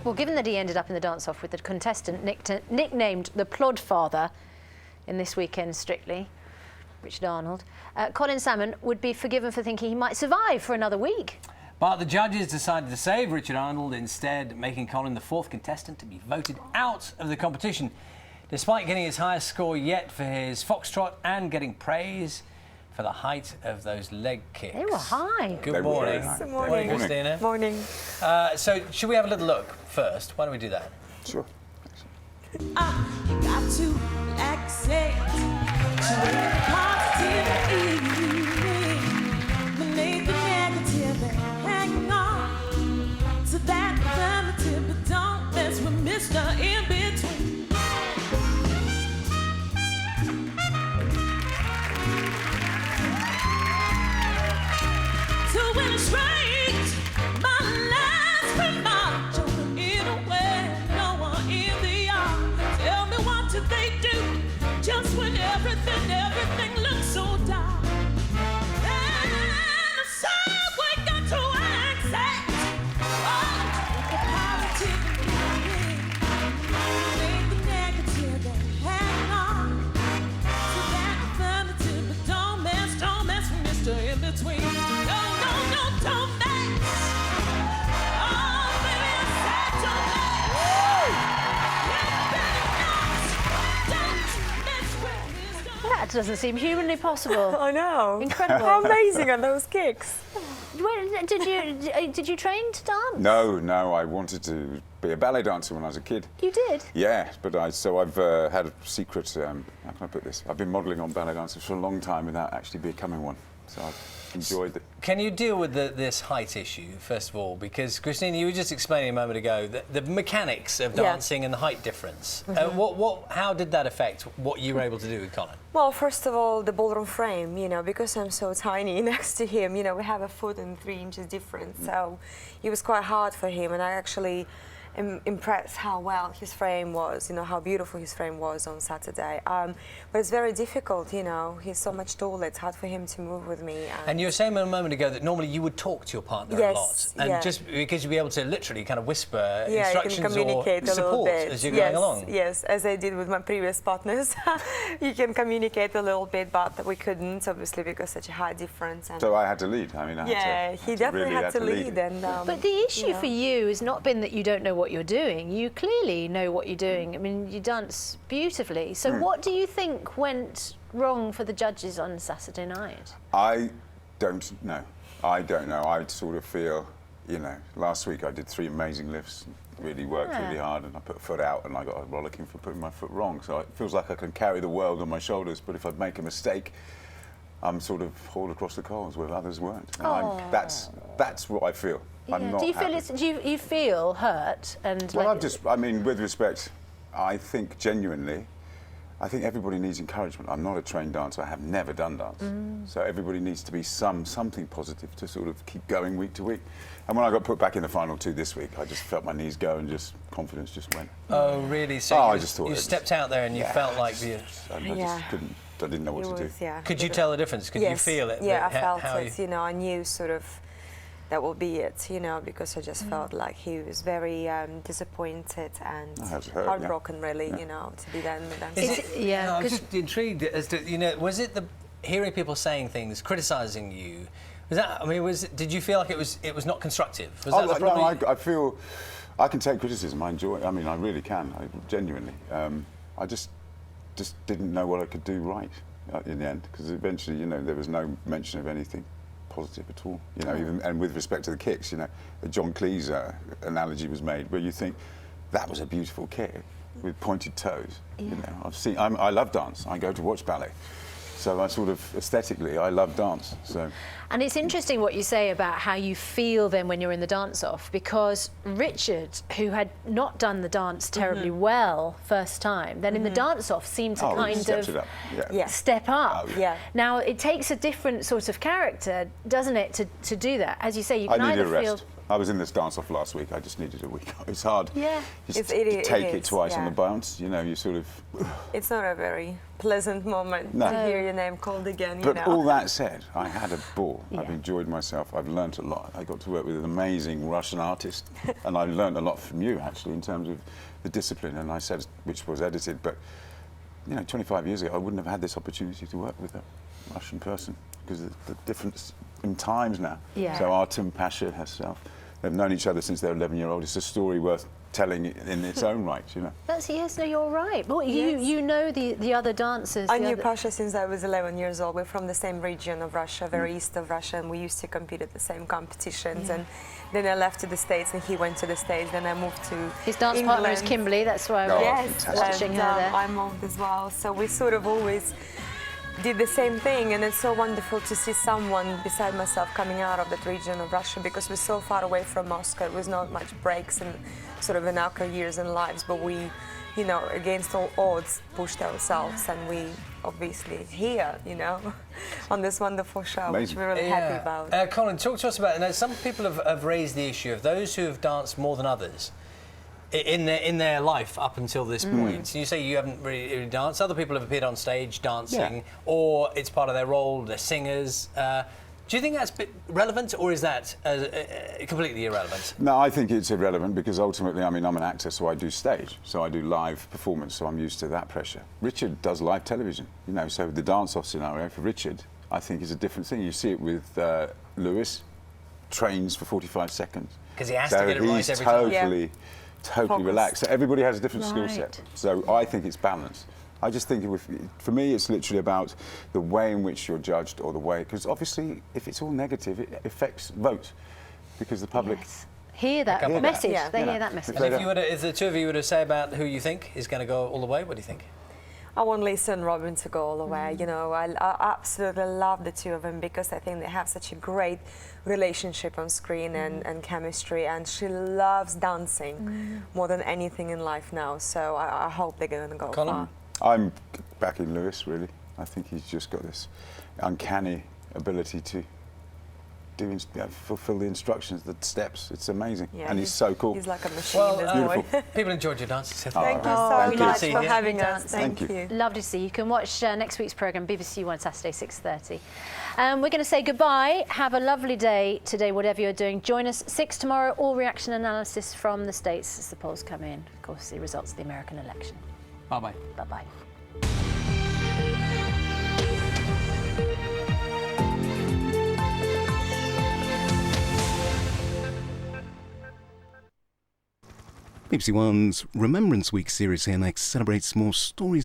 Well, given that he ended up in the dance-off with the contestant nicknamed the Plod Father in this weekend's Strictly, Richard Arnold, Colin Salmon would be forgiven for thinking he might survive for another week. But the judges decided to save Richard Arnold instead, making Colin the 4th contestant to be voted out of the competition. Despite getting his highest score yet for his foxtrot and getting praise for the height of those leg kicks. They were high. Good morning. Good Morning, Kristina. Morning. So, should we have a little look first? Why don't we do that? Sure. You got to accept positive eliminate the negative and hang on to that affirmative, but don't mess with Mr. In Between. To illustrate my last remark, joking in a way no one in the yard. Tell me what did they do just when everything looks so dark. And so we got to accept the positive make the negative and hang on to that affirmative, but don't mess with Mr. In Between. No, don't mess. Oh, baby, I said don't mess. You better not. Don't mess with Mr. That doesn't seem humanly possible. I know. Incredible. How amazing are those kicks? Did you train to dance? No, I wanted to be a ballet dancer when I was a kid. You did? Yeah, but I've had a secret, how can I put this? I've been modelling on ballet dancers for a long time without actually becoming one. So I've enjoyed it. Can you deal with this height issue, first of all? Because, Kristina, you were just explaining a moment ago the mechanics of dancing and the height difference. How did that affect what you were able to do with Colin? Well, first of all, the ballroom frame, because I'm so tiny next to him, we have a foot and 3 inches difference. So it was quite hard for him, and I actually am impressed how well his frame was, how beautiful his frame was on Saturday. But it's very difficult, he's so much taller, it's hard for him to move with me. And you were saying a moment ago that normally you would talk to your partner a lot. And just because you'd be able to literally kind of whisper instructions you can communicate or a little support bit as you're going along. Yes, as I did with my previous partners. You can communicate a little bit, but we couldn't, obviously, because such a high difference. And So I had to lead. he definitely had to lead. And, but the issue for you has not been that you don't know what you're doing. You clearly know what you're doing. I mean, you dance beautifully. So what do you think went wrong for the judges on Saturday night? I don't know. I sort of feel, last week I did 3 amazing lifts, really worked really hard, and I put a foot out and I got a rollicking for putting my foot wrong. So it feels like I can carry the world on my shoulders, but if I make a mistake, I'm sort of hauled across the coals where others weren't. And that's what I feel. I'm not do you feel happy. do you feel hurt and? Well, with respect, I think genuinely, I think everybody needs encouragement. I'm not a trained dancer. I have never done dance. So everybody needs to be something positive to sort of keep going week to week. And when I got put back in the final 2 this week, I just felt my knees go and confidence just went. Oh, really? So you it stepped out there and you felt like I didn't know what to do. Could you tell the difference? Could you feel it? Yeah, I felt it. I knew sort of that will be it, because I just felt like he was very disappointed and heartbroken, really, to be done. I'm just intrigued as to, was it hearing people saying things, criticising you? Was that? Did you feel like it was not constructive? Was that the problem? No, I feel I can take criticism. I enjoy it. I really can. Genuinely. I just didn't know what I could do right in the end, because eventually, there was no mention of anything positive at all, even, and with respect to the kicks, the John Cleese analogy was made, where you think that was a beautiful kick with pointed toes. I love dance. I go to watch ballet, so I sort of aesthetically I love dance. So. And it's interesting what you say about how you feel then when you're in the dance-off, because Richard, who had not done the dance terribly well first time, then in the dance-off seemed to kind of step up. Now, it takes a different sort of character, doesn't it, to do that? As you say, you can either feel... I was in this dance-off last week. I just needed a week. It's hard. Yeah. Just It to take is, it twice on yeah. the bounce. You know, you sort of. It's not a very pleasant moment No. to hear your name called again, But you all know. that said, I had a ball. Yeah. I've enjoyed myself. I've learnt a lot. I got to work with an amazing Russian artist, and I learnt a lot from you actually in terms of the discipline. And I said, which was edited, but you know, 25 years ago, I wouldn't have had this opportunity to work with a Russian person because of the difference in times now. Yeah. So Artem, Pasha herself, they've known each other since they're 11-year-old. It's a story worth telling in its own right, you know. That's, yes, no, you're right. Well, Yes. you know the other dancers. I the knew other- Pasha since I was 11 years old. We're from the same region of Russia, very east of Russia, and we used to compete at the same competitions. Yeah. And then I left to the States, and he went to the States. Then I moved to His dance England. partner is Kimberly, that's why Oh, we're Yes, watching and her there. I moved as well. So we sort of always did the same thing, and it's so wonderful to see someone beside myself coming out of that region of Russia, because we're so far away from Moscow. It was not much breaks in sort of in our careers and lives, but we, you know, against all odds, pushed ourselves, and we obviously here, you know, on this wonderful show, which Amazing. we're really happy about. Colin, talk to us about. Now, some people have raised the issue of those who have danced more than others in their life up until this point. So you say you haven't really danced. Other people have appeared on stage dancing, Yeah. or it's part of their role. They're singers. Do you think that's relevant, or is that completely irrelevant? No, I think it's irrelevant because ultimately, I mean, I'm an actor, so I do stage, so I do live performance, so I'm used to that pressure. Richard does live television, you know, so the dance-off scenario for Richard, I think, is a different thing. You see it with Lewis, trains for 45 seconds. 'Cause he has to get it right he's every time. totally Focused. relaxed. So everybody has a different skill Right. set. So I think it's balanced. I just think for me, it's literally about the way in which you're judged, or the way, because obviously, if it's all negative, it affects vote, because the public. Yes. Hear that Hear that. message. Yeah. They You know, hear that message. if they And if the two of you were to say about who you think is going to go all the way, what do you think? I want Lisa and Robin to go all the way. You know, I absolutely love the two of them because I think they have such a great relationship on screen and chemistry, and she loves dancing more than anything in life now. So I hope they're going to go Colin? far. I'm backing Lewis, really. I think he's just got this uncanny ability to fulfill the instructions, the steps. It's amazing. Yeah, and he's so cool. He's like a machine, Well, this boy. Beautiful. people enjoyed your dances. So Thank you Oh, so thank you. much See for you. having us. Thank you. Lovely to see you. You can watch next week's programme, BBC One, Saturday, 6:30. We're going to say goodbye. Have a lovely day today, whatever you're doing. Join us 6 tomorrow, all reaction analysis from the States as the polls come in. Of course, the results of the American election. Bye-bye. Bye-bye. BBC One's Remembrance Week series here next celebrates more stories